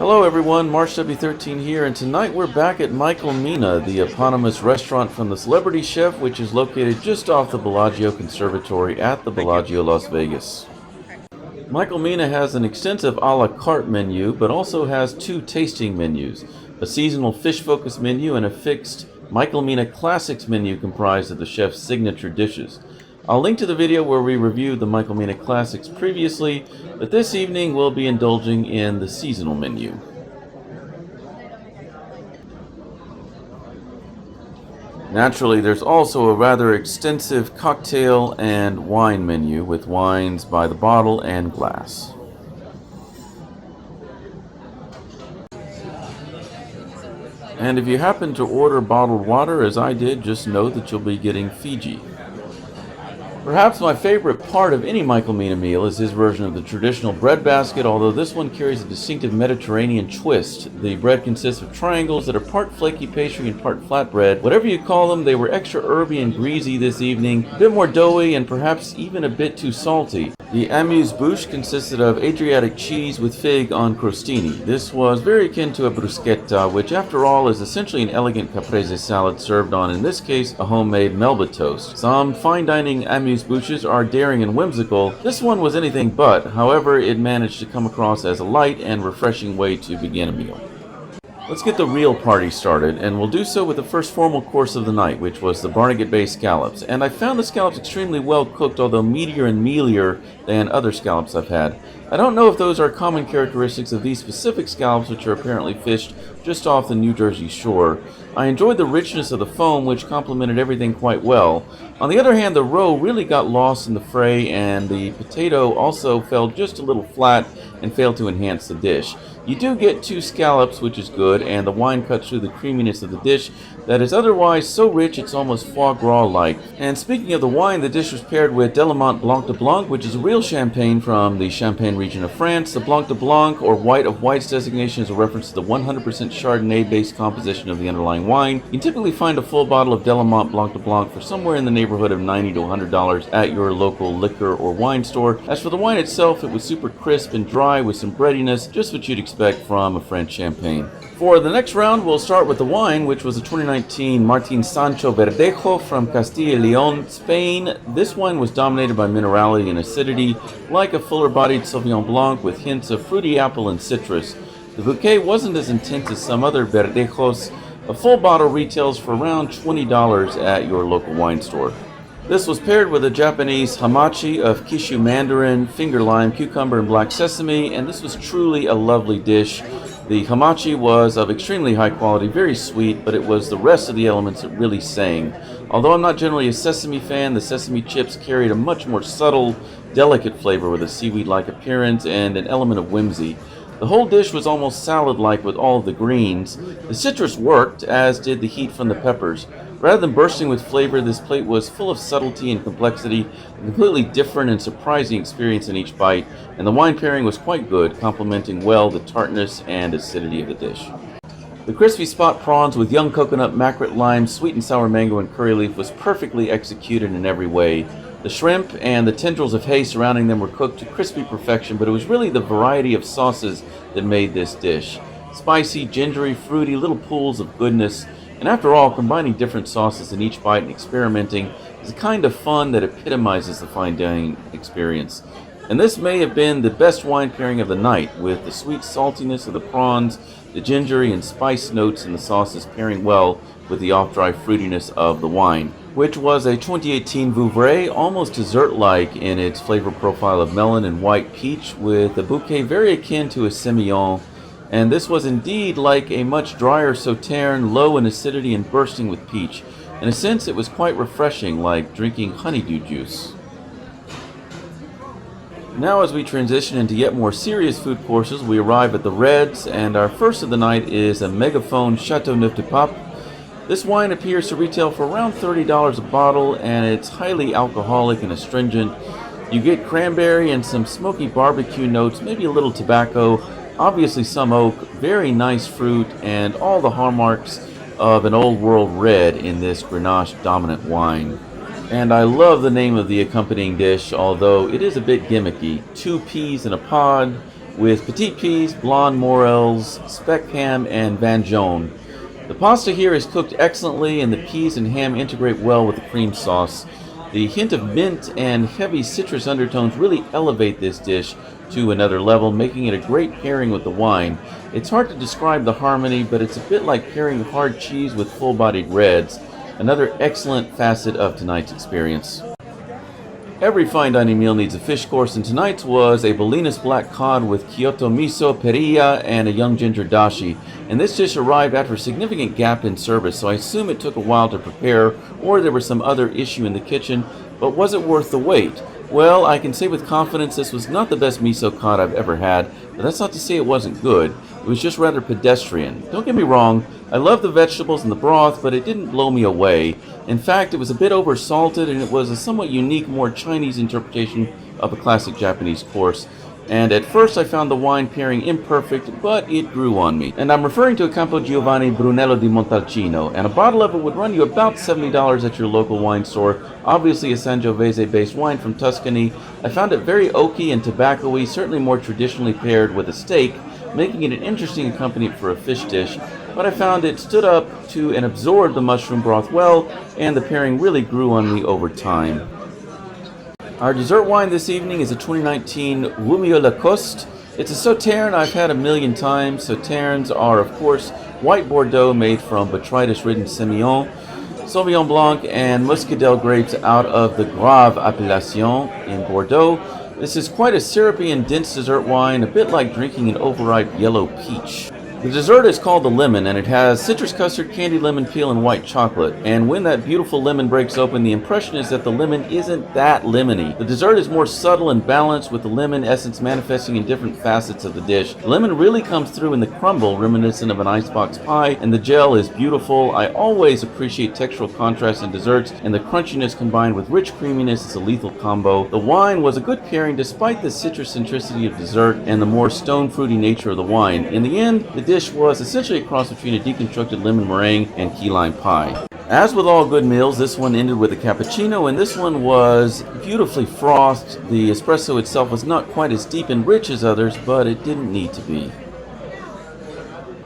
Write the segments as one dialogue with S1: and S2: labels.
S1: Hello everyone, March W13 here, and tonight we're back at Mina, the eponymous restaurant from the Celebrity Chef, which is located just off the Bellagio Conservatory at the Bellagio, Las Vegas. Mina has an extensive a la carte menu, but also has two tasting menus, a seasonal fish-focused menu and a fixed Mina Classics menu comprised of the chef's signature dishes. I'll link to the video where we reviewed the Mina Classics previously, but this evening we'll be indulging in the seasonal menu. Naturally, there's also a rather extensive cocktail and wine menu with wines by the bottle and glass. And if you happen to order bottled water, as I did, just know that you'll be getting Fiji. Perhaps my favorite part of any Mina meal is his version of the traditional bread basket, although this one carries a distinctive Mediterranean twist. The bread consists of triangles that are part flaky pastry and part flatbread. Whatever you call them, they were extra herby and greasy this evening, a bit more doughy and perhaps even a bit too salty. The amuse-bouche consisted of Adriatic cheese with fig on crostini. This was very akin to a bruschetta, which after all is essentially an elegant caprese salad served on, in this case, a homemade Melba toast. Some fine dining amuse-bouches are daring and whimsical. This one was anything but, however, it managed to come across as a light and refreshing way to begin a meal. Let's get the real party started, and we'll do so with the first formal course of the night, which was the Barnegat Bay scallops. And I found the scallops extremely well cooked, although meatier and mealier than other scallops I've had. I don't know if those are common characteristics of these specific scallops, which are apparently fished just off the New Jersey shore. I enjoyed the richness of the foam, which complemented everything quite well. On the other hand, the roe really got lost in the fray, and the potato also fell just a little flat and failed to enhance the dish. You do get two scallops, which is good, and the wine cuts through the creaminess of the dish that is otherwise so rich it's almost foie gras-like. And speaking of the wine, the dish was paired with Delamont Blanc de Blanc, which is a real champagne from the Champagne region of France. The Blanc de Blanc, or White of Whites designation, is a reference to the 100% Chardonnay-based composition of the underlying wine. You can typically find a full bottle of Delamont Blanc de Blanc for somewhere in the neighborhood of $90 to $100 at your local liquor or wine store. As for the wine itself, it was super crisp and dry with some breadiness, just what you'd expect from a French champagne. For the next round, we'll start with the wine, which was a 2019 Martin Sancho Verdejo from Castilla y León, Spain. This wine was dominated by minerality and acidity, like a fuller-bodied Sauvignon Blanc with hints of fruity apple and citrus. The bouquet wasn't as intense as some other Verdejos. A full bottle retails for around $20 at your local wine store. This was paired with a Japanese hamachi of Kishu mandarin, finger lime, cucumber, and black sesame, and this was truly a lovely dish. The hamachi was of extremely high quality, very sweet, but it was the rest of the elements that really sang. Although I'm not generally a sesame fan, the sesame chips carried a much more subtle, delicate flavor with a seaweed-like appearance and an element of whimsy. The whole dish was almost salad-like with all of the greens. The citrus worked, as did the heat from the peppers. Rather than bursting with flavor, this plate was full of subtlety and complexity, a completely different and surprising experience in each bite, and the wine pairing was quite good, complementing well the tartness and acidity of the dish. The crispy spot prawns with young coconut, mackerel, lime, sweet and sour mango, and curry leaf was perfectly executed in every way. The shrimp and the tendrils of hay surrounding them were cooked to crispy perfection, but it was really the variety of sauces that made this dish. Spicy, gingery, fruity, little pools of goodness. And after all, combining different sauces in each bite and experimenting is a kind of fun that epitomizes the fine dining experience. And this may have been the best wine pairing of the night, with the sweet saltiness of the prawns, the gingery and spice notes in the sauces pairing well with the off-dry fruitiness of the wine, which was a 2018 Vouvray, almost dessert-like in its flavor profile of melon and white peach, with a bouquet very akin to a Semillon. And this was indeed like a much drier Sauterne, low in acidity and bursting with peach. In a sense, it was quite refreshing, like drinking honeydew juice. Now, as we transition into yet more serious food courses, we arrive at the Reds, and our first of the night is a Megaphone Chateauneuf du Pape. This wine appears to retail for around $30 a bottle, and it's highly alcoholic and astringent. You get cranberry and some smoky barbecue notes, maybe a little tobacco, obviously some oak, very nice fruit, and all the hallmarks of an old world red in this Grenache dominant wine. And I love the name of the accompanying dish, although it is a bit gimmicky. 2 peas in a pod, with petite peas, blonde morels, speck ham, and vangeon. The pasta here is cooked excellently, and the peas and ham integrate well with the cream sauce. The hint of mint and heavy citrus undertones really elevate this dish to another level, making it a great pairing with the wine. It's hard to describe the harmony, but it's a bit like pairing hard cheese with full-bodied reds. Another excellent facet of tonight's experience. Every fine dining meal needs a fish course, and tonight's was a Bolinas black cod with Kyoto miso, perilla, and a young ginger dashi. And this dish arrived after a significant gap in service, so I assume it took a while to prepare, or there was some other issue in the kitchen. But was it worth the wait? Well, I can say with confidence this was not the best miso cod I've ever had, but that's not to say it wasn't good. It was just rather pedestrian. Don't get me wrong, I love the vegetables and the broth, but it didn't blow me away. In fact, it was a bit over-salted, and it was a somewhat unique, more Chinese interpretation of a classic Japanese course. And at first I found the wine pairing imperfect, but it grew on me. And I'm referring to a Campo Giovanni Brunello di Montalcino, and a bottle of it would run you about $70 at your local wine store. Obviously a Sangiovese-based wine from Tuscany. I found it very oaky and tobacco-y, certainly more traditionally paired with a steak, making it an interesting accompaniment for a fish dish. But I found it stood up to and absorbed the mushroom broth well, and the pairing really grew on me over time. Our dessert wine this evening is a 2019 Wumio Lacoste. It's a Sauterne I've had a million times. Sauternes are, of course, white Bordeaux made from botrytis-ridden Semillon, Sauvignon Blanc, and Muscadel grapes out of the Grave appellation in Bordeaux. This is quite a syrupy and dense dessert wine, a bit like drinking an overripe yellow peach. The dessert is called the lemon, and it has citrus custard, candied lemon peel, and white chocolate. And when that beautiful lemon breaks open, the impression is that the lemon isn't that lemony. The dessert is more subtle and balanced, with the lemon essence manifesting in different facets of the dish. The lemon really comes through in the crumble, reminiscent of an icebox pie, and the gel is beautiful. I always appreciate textural contrast in desserts, and the crunchiness combined with rich creaminess is a lethal combo. The wine was a good pairing despite the citrus centricity of dessert and the more stone fruity nature of the wine. In the end, the dish was essentially a cross between a deconstructed lemon meringue and key lime pie. As with all good meals, this one ended with a cappuccino, and this one was beautifully frothed. The espresso itself was not quite as deep and rich as others, but it didn't need to be.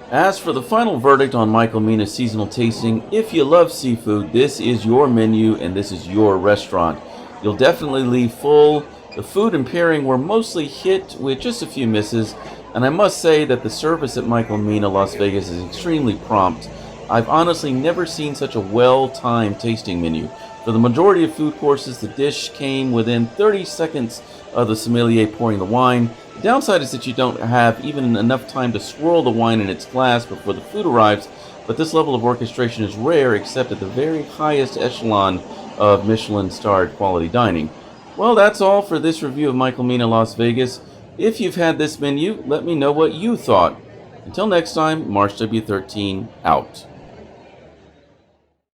S1: As for the final verdict on Michael Mina's seasonal tasting, if you love seafood, this is your menu and this is your restaurant. You'll definitely leave full. The food and pairing were mostly hit with just a few misses, and I must say that the service at Michael Mina Las Vegas is extremely prompt. I've honestly never seen such a well-timed tasting menu. For the majority of food courses, the dish came within 30 seconds of the sommelier pouring the wine. The downside is that you don't have even enough time to swirl the wine in its glass before the food arrives, but this level of orchestration is rare except at the very highest echelon of Michelin-starred quality dining. Well, that's all for this review of Michael Mina Las Vegas. If you've had this menu, let me know what you thought. Until next time, March W13 out.